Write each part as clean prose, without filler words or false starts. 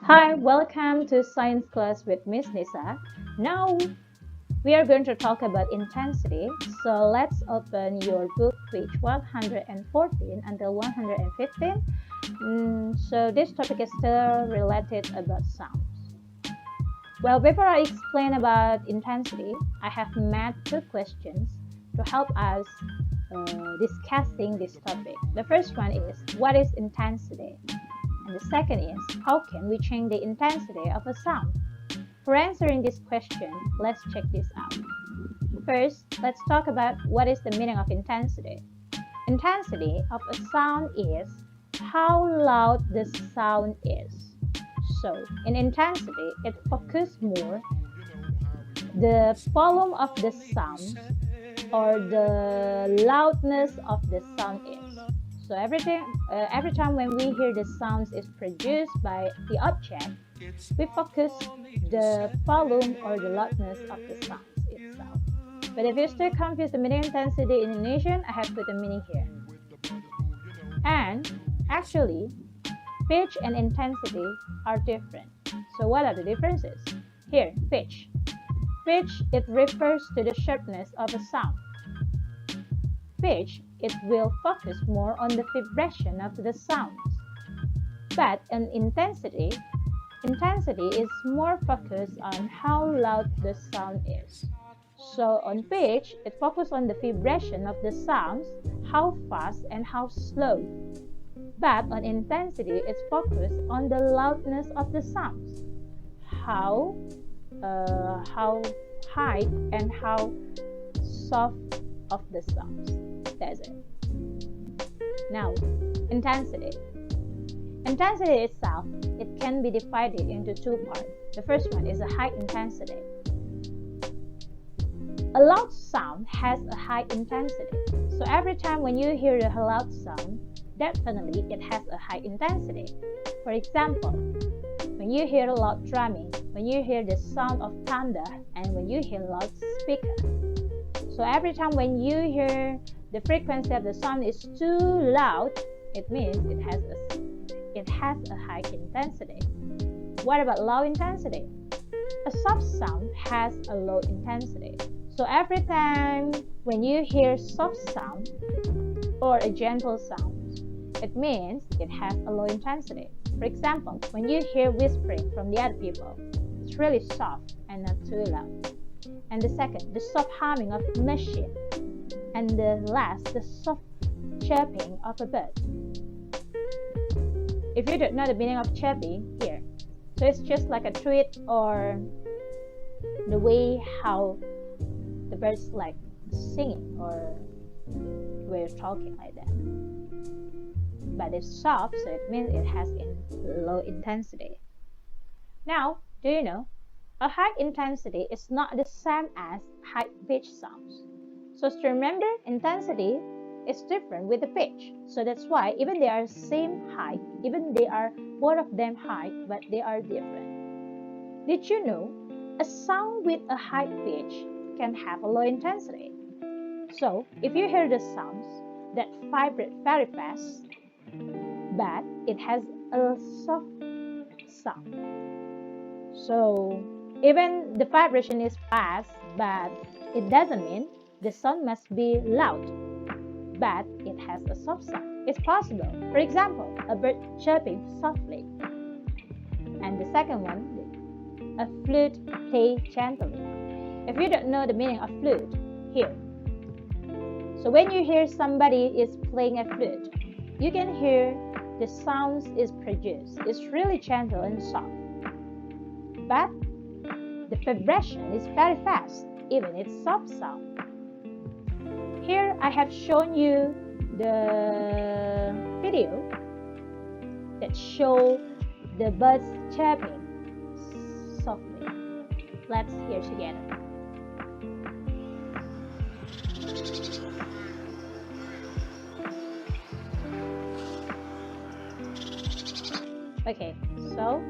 Hi, welcome to Science class with Miss Nisa. Now we are going to talk about intensity. So let's open your book page 114 until 115. So this topic is still related about sounds. Well, before I explain about intensity, I have made two questions to help us discussing this topic. The first one is, what is intensity? And the second is, how can we change the intensity of a sound? For answering this question, let's check this out. First, let's talk about what is the meaning of intensity. Intensity of a sound is how loud the sound is. So, in intensity, it focuses more the volume of the sound or the loudness of the sound is. So every time when we hear the sounds is produced by the object, we focus the volume or the loudness of the sounds itself. But if you still confuse the meaning intensity in Indonesian, I have put the meaning here. And actually, pitch and intensity are different. So what are the differences? Here, pitch. Pitch, it refers to the sharpness of a sound. Pitch, it will focus more on the vibration of the sounds. But in intensity is more focused on how loud the sound is. So on pitch, it focuses on the vibration of the sounds, how fast and how slow. But on intensity, it's focused on the loudness of the sounds, how high and how soft of the sounds. That's it. Now, intensity. Intensity itself, it can be divided into two parts. The first one is a high intensity. A loud sound has a high intensity. So every time when you hear a loud sound, definitely it has a high intensity. For example, when you hear loud drumming, when you hear the sound of thunder, and when you hear loud speaker. So every time when you hear the frequency of the sound is too loud, it means it has a high intensity. What about low intensity? A soft sound has a low intensity. So every time when you hear soft sound or a gentle sound, it means it has a low intensity. For example, when you hear whispering from the other people, it's really soft and not too loud. And the second, the soft humming of a machine. And the last, the soft chirping of a bird. If you don't know the meaning of chirping, here. So it's just like a tweet or the way how the birds like singing or we're talking like that. But it's soft, so it means it has low intensity. Now, do you know, a high intensity is not the same as high pitch sounds. So to remember, intensity is different with the pitch. So that's why even they are same height, even they are both of them high, but they are different. Did you know a sound with a high pitch can have a low intensity? So if you hear the sounds that vibrate very fast, but it has a soft sound. So even the vibration is fast, but it doesn't mean the sound must be loud, but it has a soft sound. It's possible. For example, a bird chirping softly. And the second one, a flute play gently. If you don't know the meaning of flute, here. So when you hear somebody is playing a flute, you can hear the sounds is produced. It's really gentle and soft. But the vibration is very fast, even it's soft sound. Here I have shown you the video that show the birds chirping softly. Let's hear together. Okay, so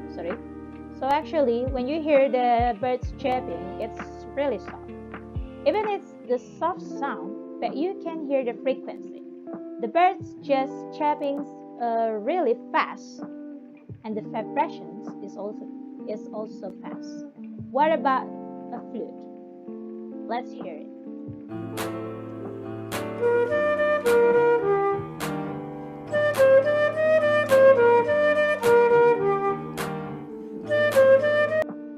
actually when you hear the birds chirping, it's really soft. Even it's the soft sound, but you can hear the frequency. The birds just chirping really fast, and the vibrations is also fast. What about a flute? Let's hear it.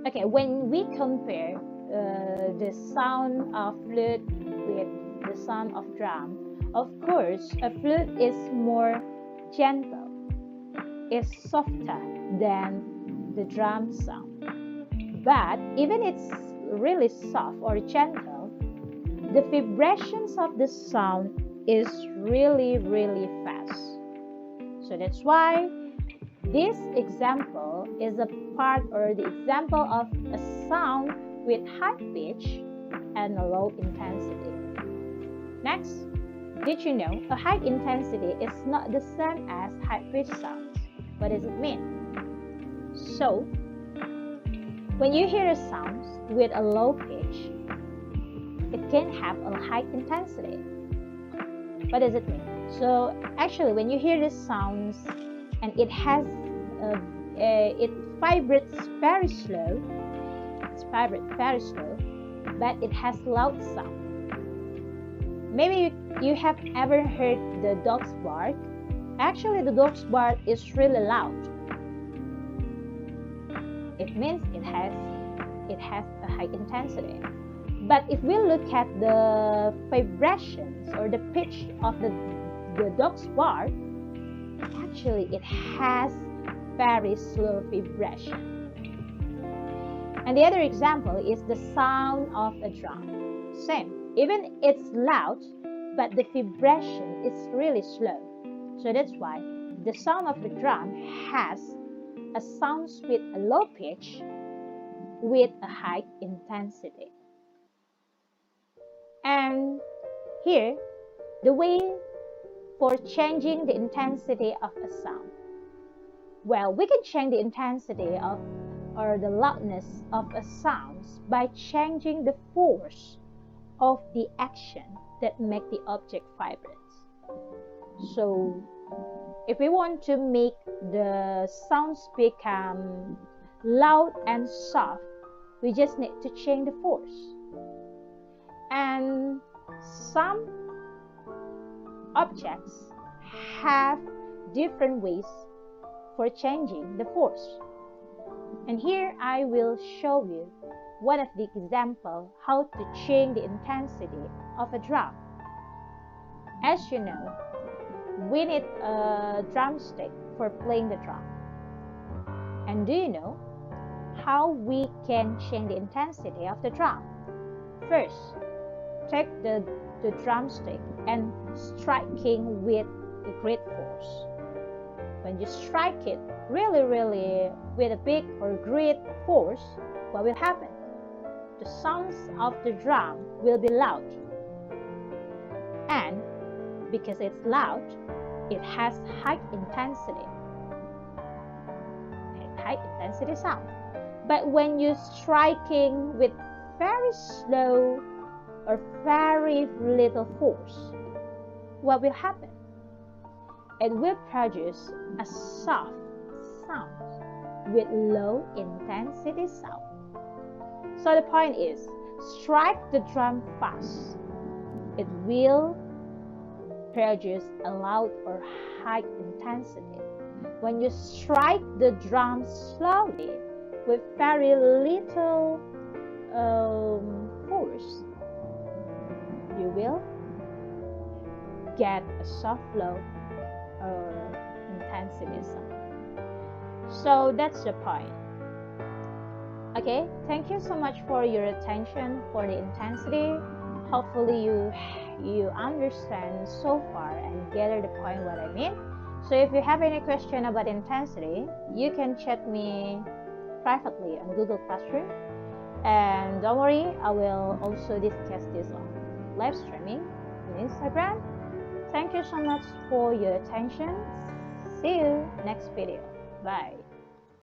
Okay, when we compare the sound of flute with the sound of drum, of course, a flute is more gentle, is softer than the drum sound. But even it's really soft or gentle, the vibrations of the sound is really, really fast. So that's why this example is a part or the example of a sound with high pitch and a low intensity. Next, did you know a high intensity is not the same as high pitch sounds? What does it mean? So, when you hear a sound with a low pitch, it can have a high intensity. What does it mean? So, actually, when you hear the sounds and it vibrates very slow, but it has loud sound. Maybe you have ever heard the dog's bark. Actually, the dog's bark is really loud. It means it has a high intensity. But if we look at the vibrations or the pitch of the dog's bark, actually it has very slow vibration. And the other example is the sound of a drum. Same, even it's loud, but the vibration is really slow. So that's why the sound of the drum has a sound with a low pitch with a high intensity. And here, the way for changing the intensity of a sound. Well, we can change the intensity of or the loudness of a sound by changing the force of the action that make the object vibrate. So, if we want to make the sounds become loud and soft, we just need to change the force. And some objects have different ways for changing the force. And here I will show you one of the examples how to change the intensity of a drum. As you know, we need a drumstick for playing the drum. And do you know how we can change the intensity of the drum? First, take the drumstick and striking with a great force. When you strike it really with a big or great force, what will happen? The sounds of the drum will be loud. And because it's loud, it has high intensity. High intensity sound. But when you're striking with very slow or very little force, what will happen? It will produce a soft sound with low intensity sound. So the point is, strike the drum fast. It will produce a loud or high intensity. When you strike the drum slowly with very little force, you will get a soft low or intensity sound. So that's the point. Okay, thank you so much for your attention for the intensity. Hopefully you understand so far and gather the point what I mean. So if you have any question about intensity, you can chat me privately on Google Classroom. And don't worry, I will also discuss this on live streaming on Instagram. Thank you so much for your attention. See you next video. Bye.